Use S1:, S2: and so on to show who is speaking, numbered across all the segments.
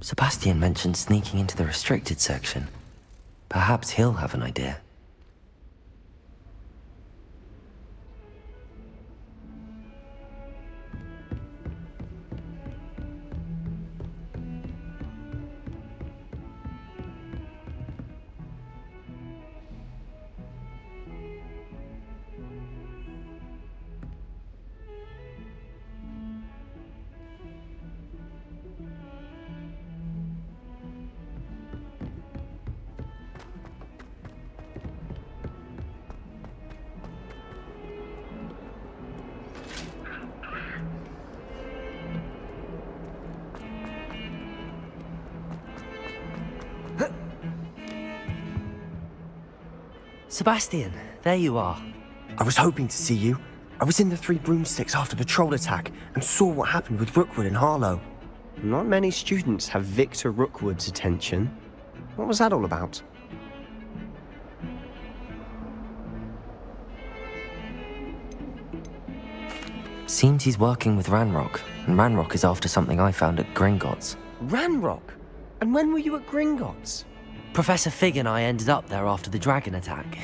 S1: Sebastian mentioned sneaking into the restricted section. Perhaps he'll have an idea. Sebastian, there you are.
S2: I was hoping to see you. I was in the Three Broomsticks after the troll attack and saw what happened with Rookwood and Harlow.
S3: Not many students have Victor Rookwood's attention. What was that all about?
S1: Seems he's working with Ranrock, and Ranrock is after something I found at Gringotts.
S3: Ranrock? And when were you at Gringotts?
S1: Professor Fig and I ended up there after the dragon attack.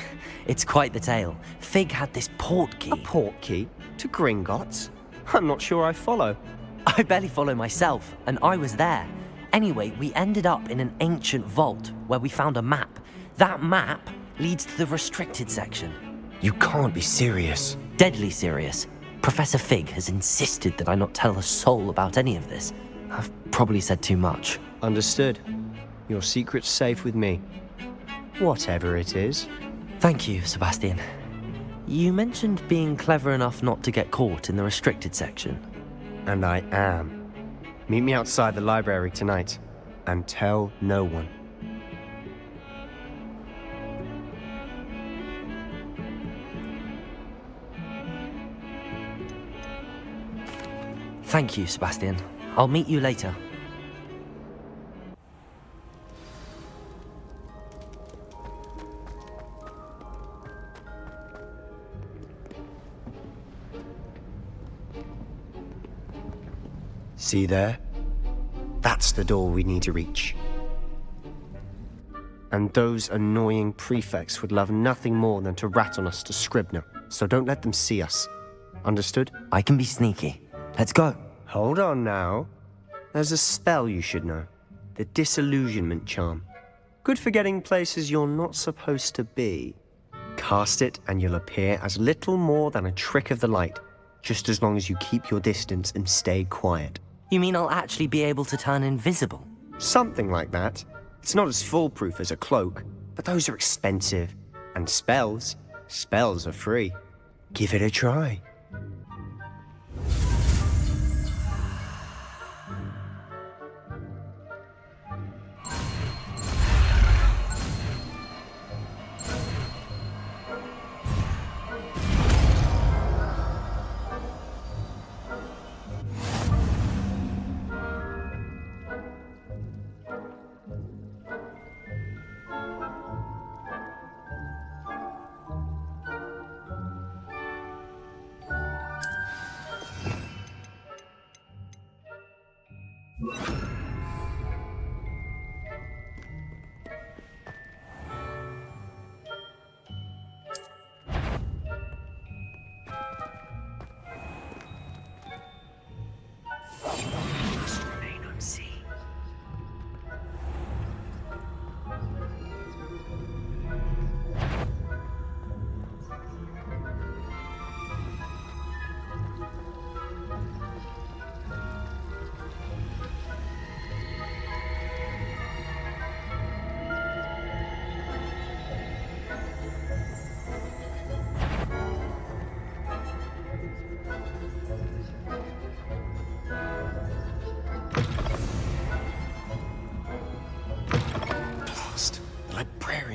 S1: It's quite the tale. Fig had this port key.
S3: A port key? To Gringotts? I'm not sure I follow.
S1: I barely follow myself, and I was there. Anyway, we ended up in an ancient vault where we found a map. That map leads to the restricted section.
S2: You can't be serious.
S1: Deadly serious. Professor Fig has insisted that I not tell a soul about any of this. I've probably said too much.
S3: Understood. Your secret's safe with me. Whatever it is.
S1: Thank you, Sebastian. You mentioned being clever enough not to get caught in the restricted section.
S3: And I am. Meet me outside the library tonight, and tell no one.
S1: Thank you, Sebastian. I'll meet you later.
S3: See there? That's the door we need to reach. And those annoying prefects would love nothing more than to rat on us to Scribner, so don't let them see us. Understood?
S1: I can be sneaky. Let's go.
S3: Hold on now. There's a spell you should know. The Disillusionment Charm. Good for getting places you're not supposed to be. Cast it and you'll appear as little more than a trick of the light, just as long as you keep your distance and stay quiet.
S1: You mean I'll actually be able to turn invisible?
S3: Something like that. It's not as foolproof as a cloak, but those are expensive. And spells are free. Give it a try.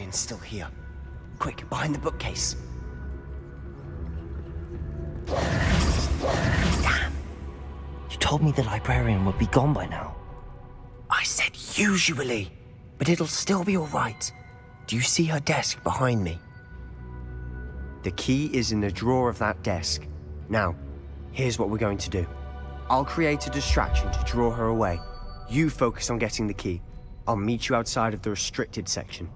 S3: Still here. Quick, behind the bookcase.
S1: Damn! You told me the librarian would be gone by now.
S2: I said usually. but it'll still be all right. Do you see her desk behind me?
S3: The key is in the drawer of that desk. Now, here's what we're going to do. I'll create a distraction to draw her away. You focus on getting the key. I'll meet you outside of the restricted section.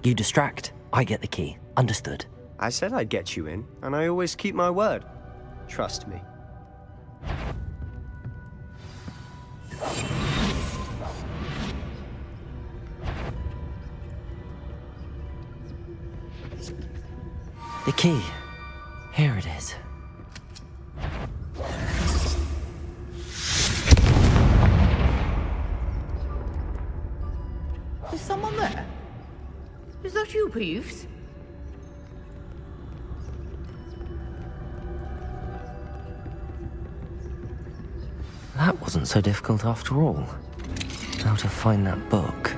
S1: You distract, I get the key. Understood.
S3: I said I'd get you in, and I always keep my word. Trust me.
S1: The key. Here it is.
S4: Is someone there? Is that you, Peeves?
S1: That wasn't so difficult after all. How to find that book.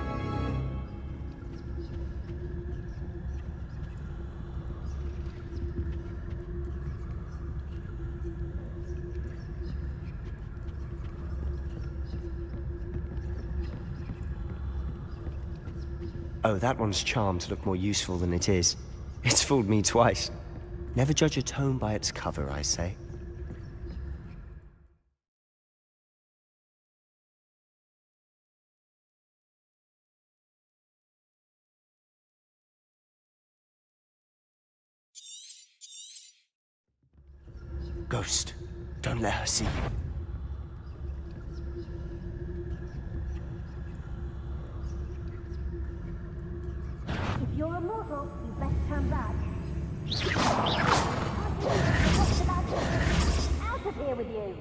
S3: Oh, that one's charmed to look more useful than it is. It's fooled me twice. Never judge a tome by its cover, I say.
S2: Ghost, don't let her see you.
S5: If you're a mortal, you best turn back. Out of here with you!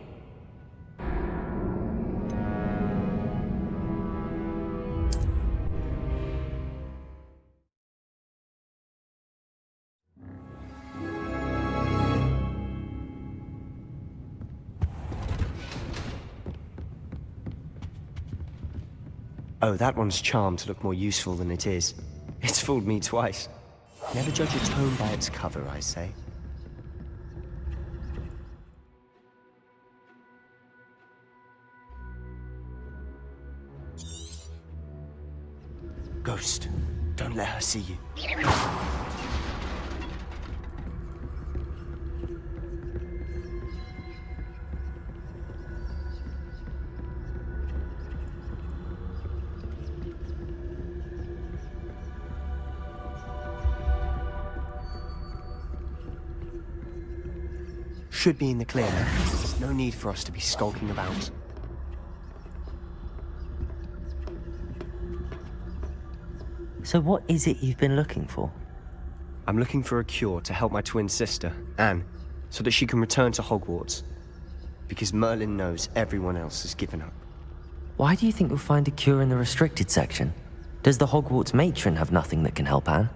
S3: Oh, that one's charmed to look more useful than it is. It's fooled me twice. Never judge a tome by its cover, I say.
S2: Ghost, don't let her see you.
S3: Should be in the clear now. There's no need for us to be skulking about.
S1: So what is it you've been looking for?
S3: I'm looking for a cure to help my twin sister, Anne, so that she can return to Hogwarts. Because Merlin knows everyone else has given up.
S1: Why do you think you'll find a cure in the restricted section? Does the Hogwarts matron have nothing that can help Anne?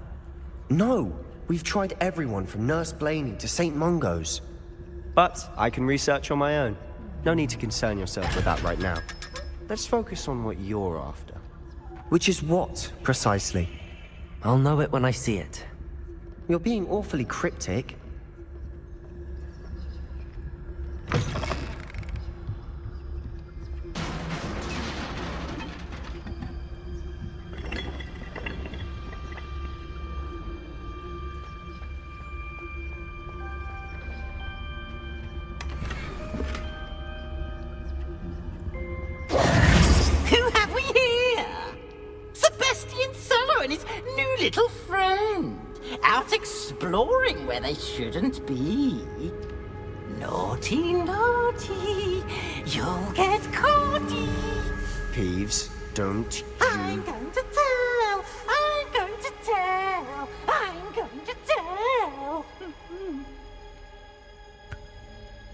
S2: No! We've tried everyone from Nurse Blaney to St. Mungo's.
S3: But I can research on my own. No need to concern yourself with that right now. Let's focus on what you're after.
S2: Which is what, precisely?
S1: I'll know it when I see it.
S2: You're being awfully cryptic.
S4: Who have we here? Sebastian Sallow and his new little friend. Out exploring where they shouldn't be. Naughty, naughty. You'll get caughty.
S3: Peeves, don't
S4: I'm
S3: you...
S4: going to tell. I'm going to tell. I'm going to tell.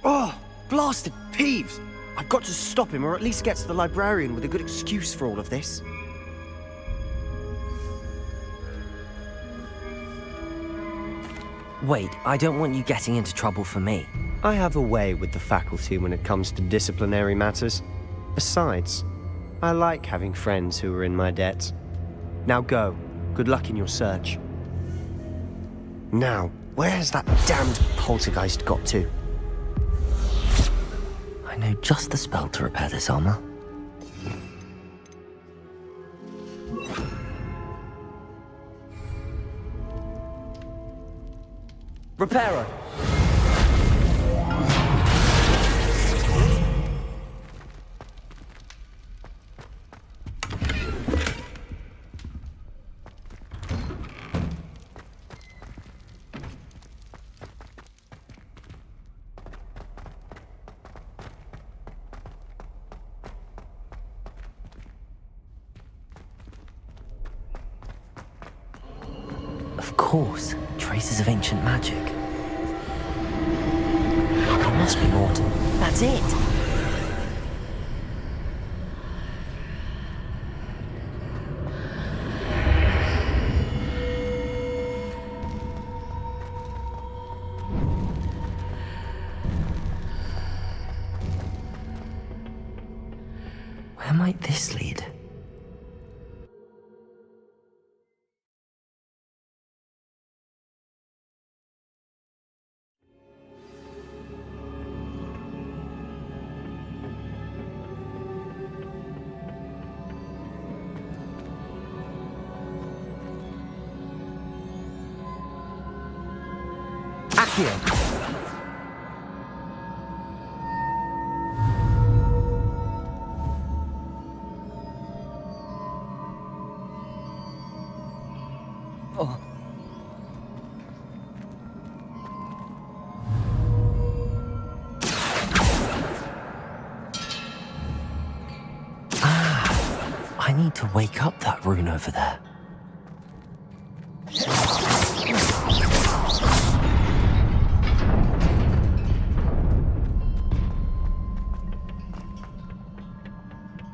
S2: Oh, blasted Peeves! I've got to stop him, or at least get to the librarian with a good excuse for all of this.
S1: Wait, I don't want you getting into trouble for me.
S3: I have a way with the faculty when it comes to disciplinary matters. Besides, I like having friends who are in my debt. Now go. Good luck in your search.
S2: Now, Where has that damned poltergeist got to?
S1: I know just the spell to repair this armor. Reparo! Of course, traces of ancient magic. There must be more to... That's it! Where might this lead? Accio! Oh. I need to wake up that rune over there.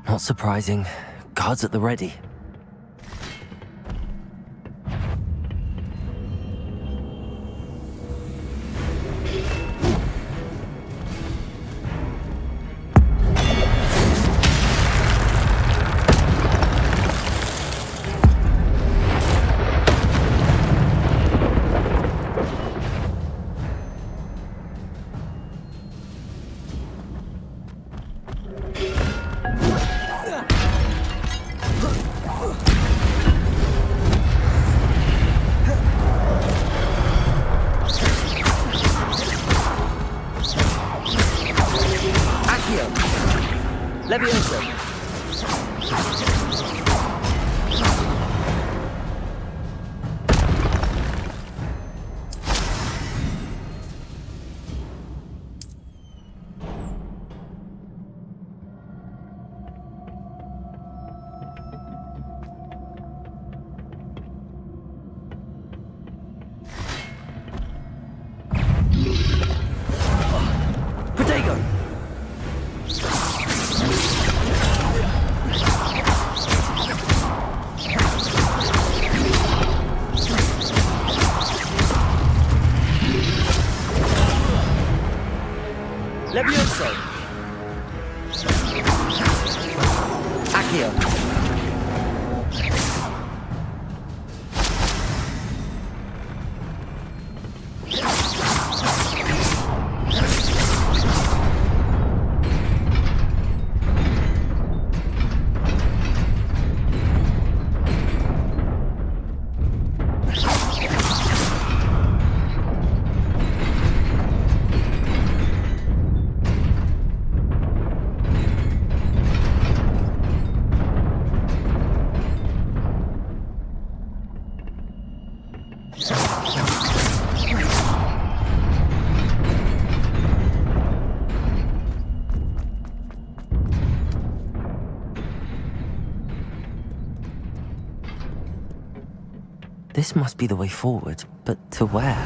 S1: Not surprising. Guards at the ready. Levioso! Protego! Levioso! Accio! This must be the way forward, but to where?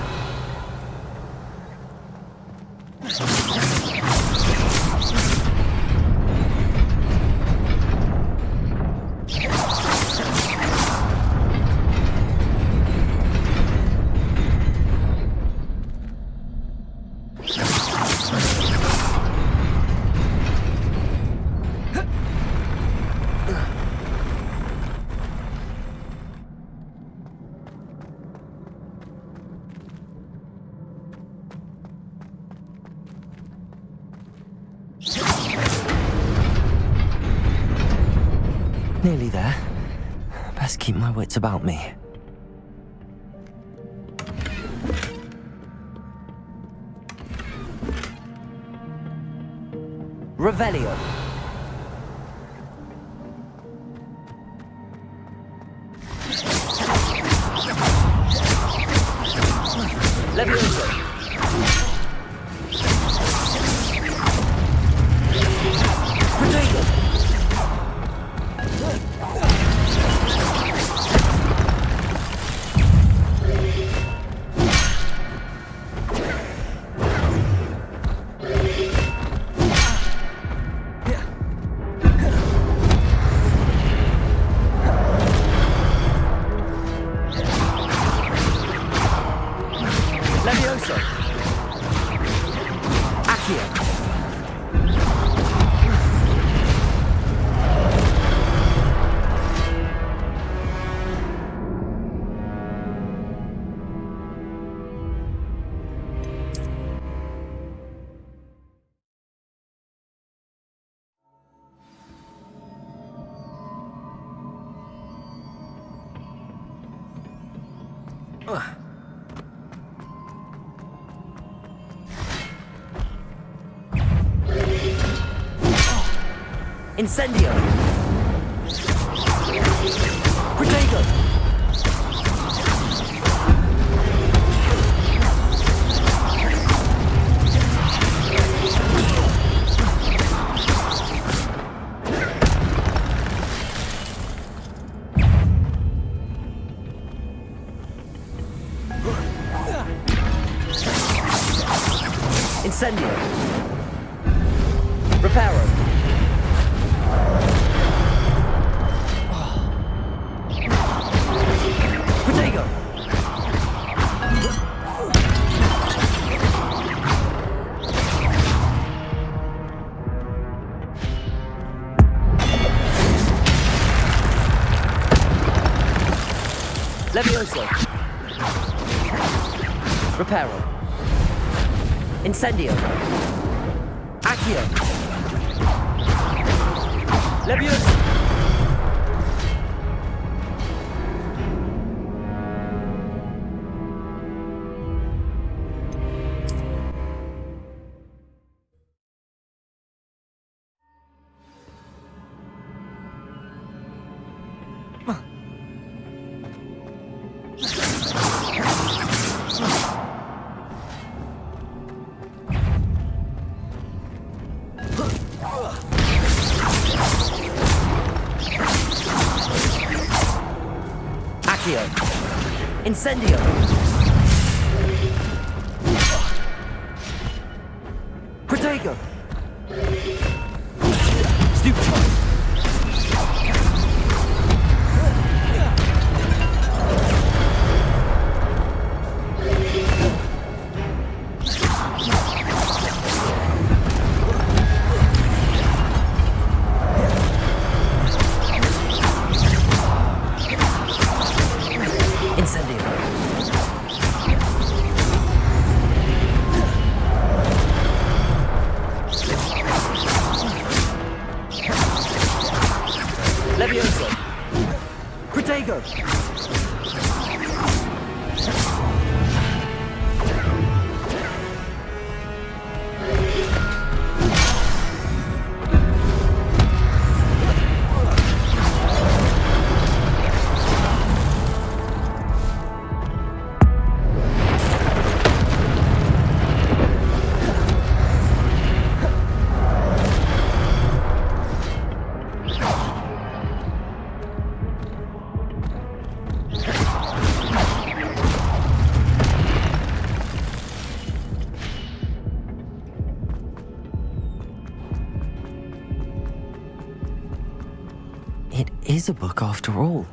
S1: Nearly there. Best keep my wits about me. Revelio. Levioso. Protego. Levioso. Accio. Incendio. Protego. Incendio. Reparo. Protego. Levioso. Reparo. Incendio. Accio. Levioso. Accio. Incendio. Protego. Stupefy. Incendio. Levioso. Protego. It is a book after all.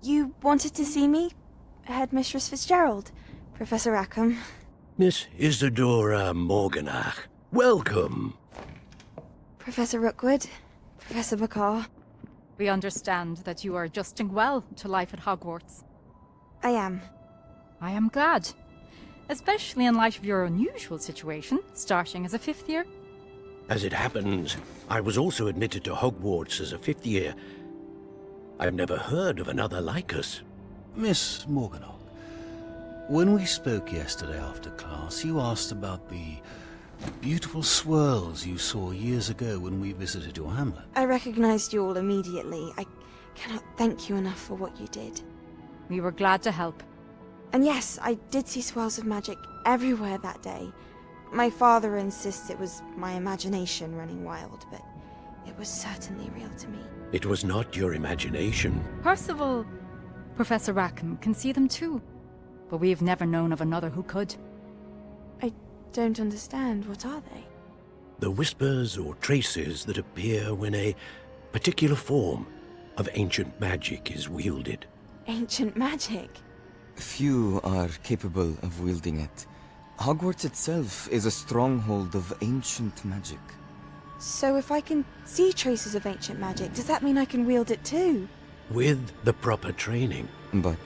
S6: You wanted to see me? Headmistress Fitzgerald, Professor Rackham.
S7: Miss Isadora Morganach, welcome.
S6: Professor Rookwood, Professor Bakar.
S8: We understand that you are adjusting well to life at Hogwarts.
S6: I am.
S8: I am glad. Especially in light of your unusual situation, starting as a 5th year.
S7: As it happens, I was also admitted to Hogwarts as a 5th year. I've never heard of another like us.
S9: Miss Morganach, when we spoke yesterday after class, you asked about the beautiful swirls you saw years ago when we visited your hamlet.
S6: I recognized you all immediately. I cannot thank you enough for what you did.
S8: We were glad to help.
S6: And yes, I did see swirls of magic everywhere that day. My father insists it was my imagination running wild, but it was certainly real to me.
S7: It was not your imagination.
S8: Percival, Professor Rackham can see them too. But we have never known of another who could.
S6: I don't understand. What are they?
S7: The whispers or traces that appear when a particular form of ancient magic is wielded.
S6: Ancient magic?
S10: Few are capable of wielding it. Hogwarts itself is a stronghold of ancient magic.
S6: So if I can see traces of ancient magic, does that mean I can wield it too?
S7: With the proper training.
S10: But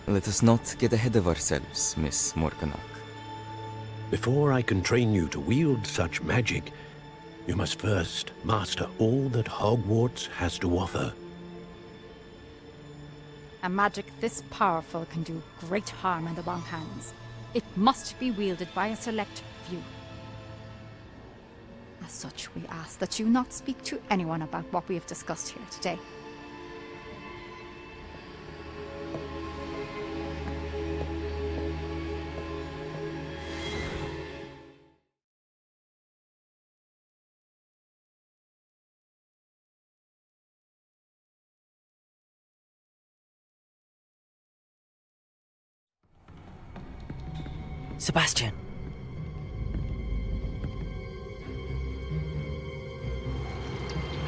S10: let us not get ahead of ourselves, Miss Morganach.
S7: Before I can train you to wield such magic, you must first master all that Hogwarts has to offer.
S8: A magic this powerful can do great harm in the wrong hands. It must be wielded by a select few. As such, we ask that you not speak to anyone about what we have discussed here today.
S1: Sebastian.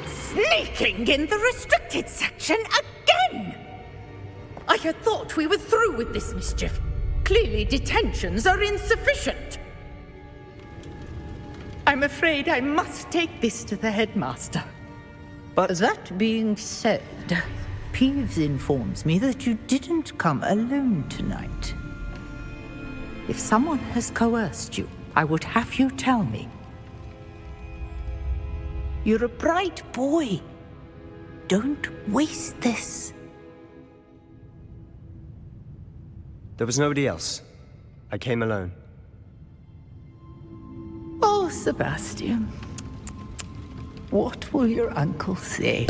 S4: Sneaking in the restricted section again! I had thought we were through with this mischief. Clearly detentions are insufficient. I'm afraid I must take this to the headmaster. But that being said, Peeves informs me that you didn't come alone tonight. If someone has coerced you, I would have you tell me. You're a bright boy. Don't waste this.
S3: There was nobody else. I came alone.
S4: Oh, Sebastian. What will your uncle say?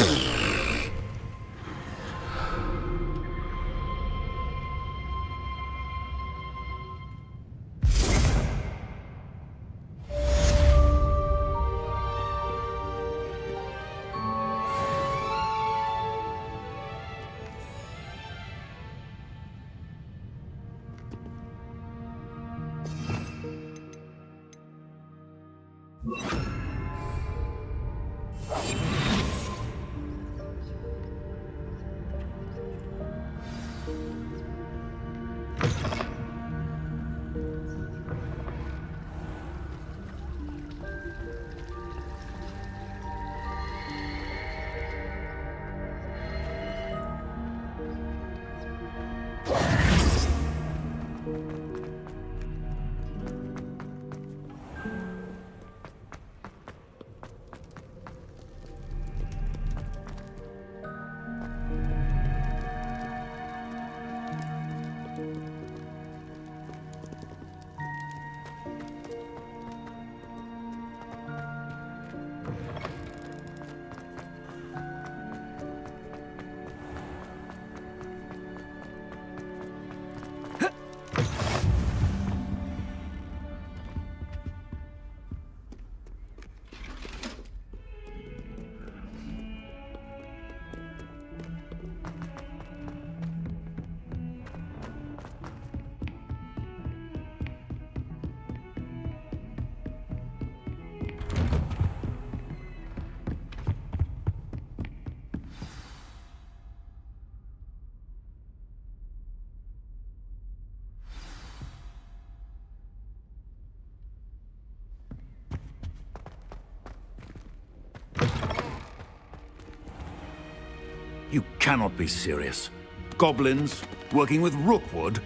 S9: You cannot be serious. Goblins working with Rookwood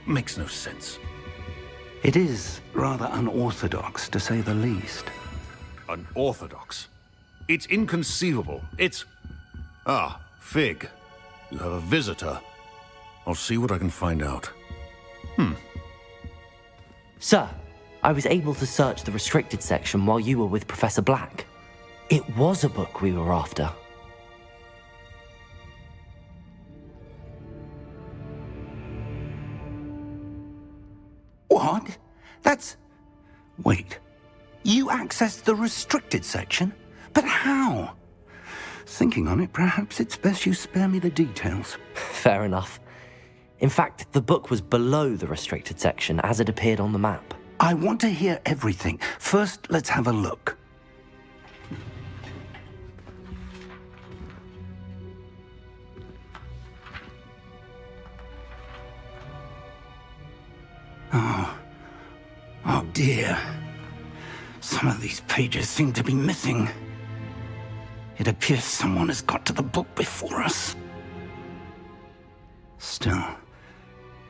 S9: makes no sense.
S11: It is rather unorthodox, to say the least.
S9: Unorthodox? It's inconceivable. It's... Ah, Fig. You have a visitor. I'll see what I can find out.
S1: Sir, I was able to search the restricted section while you were with Professor Black. It was a book we were after.
S11: What? That's... Wait. You accessed the restricted section? But how? Thinking on it, perhaps it's best you spare me the details.
S1: Fair enough. In fact, the book was below the restricted section as it appeared on the map.
S11: I want to hear everything. First, let's have a look. Oh dear. Some of these pages seem to be missing. It appears someone has got to the book before us. Still,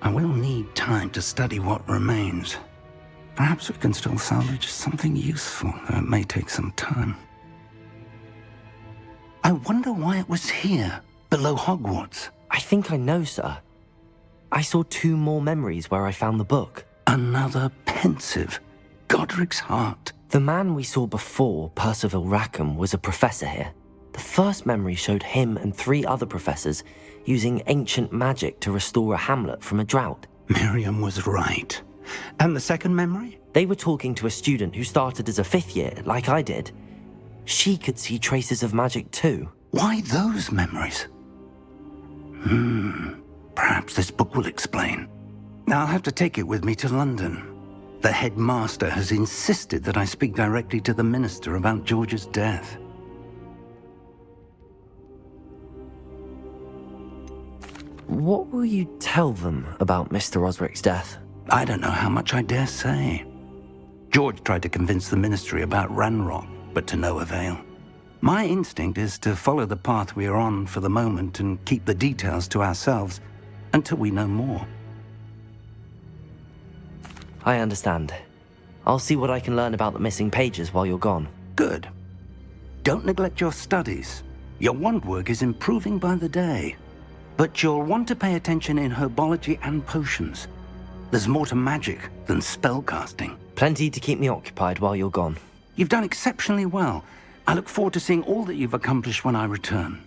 S11: I will need time to study what remains. Perhaps we can still salvage something useful, though it may take some time. I wonder why it was here, below Hogwarts.
S1: I think I know, sir. I saw 2 more memories where I found the book.
S11: Another pensive. Godric's heart.
S1: The man we saw before, Percival Rackham, was a professor here. The first memory showed him and 3 other professors using ancient magic to restore a hamlet from a drought.
S11: Miriam was right. And the second memory?
S1: They were talking to a student who started as a 5th year, like I did. She could see traces of magic too.
S11: Why those memories? Perhaps this book will explain. Now I'll have to take it with me to London. The headmaster has insisted that I speak directly to the minister about George's death.
S1: What will you tell them about Mr. Osric's death?
S11: I don't know how much I dare say. George tried to convince the ministry about Ranrock, but to no avail. My instinct is to follow the path we are on for the moment and keep the details to ourselves until we know more.
S1: I understand. I'll see what I can learn about the missing pages while you're gone.
S11: Good. Don't neglect your studies. Your wand work is improving by the day. But you'll want to pay attention in herbology and potions. There's more to magic than spellcasting.
S1: Plenty to keep me occupied while you're gone.
S11: You've done exceptionally well. I look forward to seeing all that you've accomplished when I return.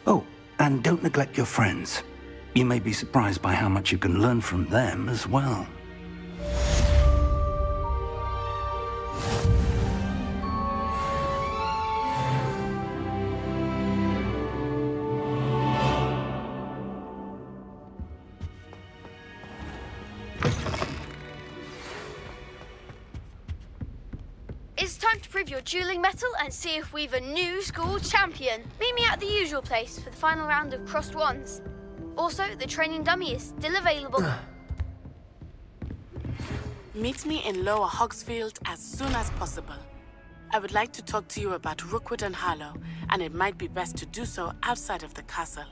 S11: Oh, and don't neglect your friends. You may be surprised by how much you can learn from them as well.
S12: It's time to prove your dueling mettle and see if we've a new school champion. Meet me at the usual place for the final round of crossed wands. Also, the training dummy is still available.
S13: Meet me in Lower Hogsfield as soon as possible. I would like to talk to you about Rookwood and Harlow, and it might be best to do so outside of the castle.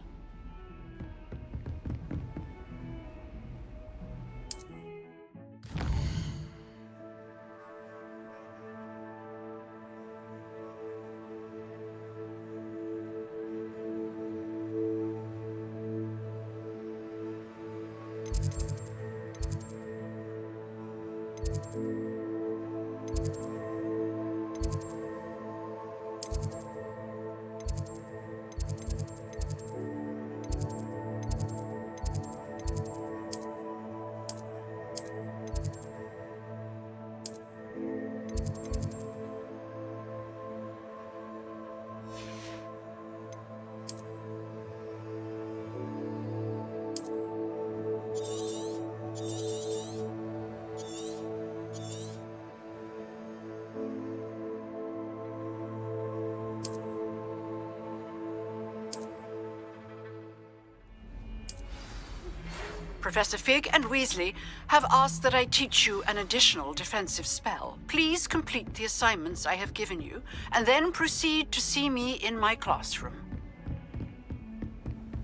S14: Professor Fig and Weasley have asked that I teach you an additional defensive spell. Please complete the assignments I have given you, and then proceed to see me in my classroom.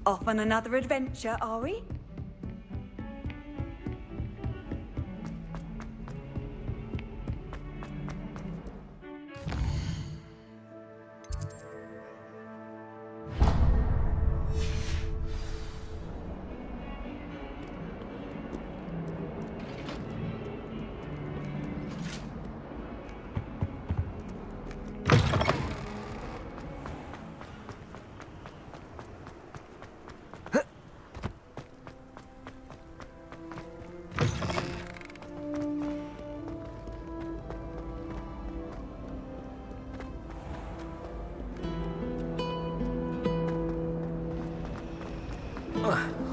S15: Off on another adventure, are we?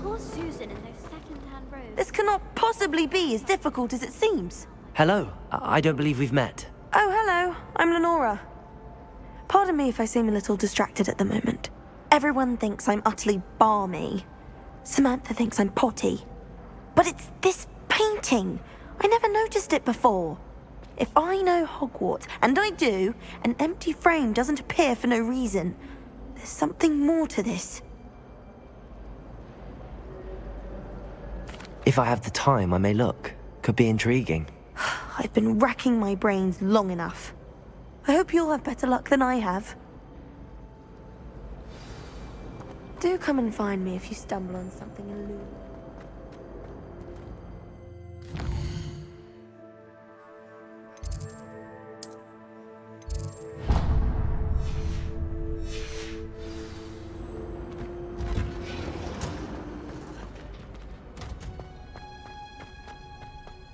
S5: Poor Susan in those second-hand robes.
S16: This cannot possibly be as difficult as it seems.
S1: Hello, I don't believe we've met.
S16: Oh, hello. I'm Lenora. Pardon me if I seem a little distracted at the moment. Everyone thinks I'm utterly balmy. Samantha thinks I'm potty. But it's this painting. I never noticed it before. If I know Hogwarts, and I do, an empty frame doesn't appear for no reason. There's something more to this.
S1: If I have the time, I may look. Could be intriguing.
S16: I've been racking my brains long enough. I hope you'll have better luck than I have. Do come and find me if you stumble on something illuminating.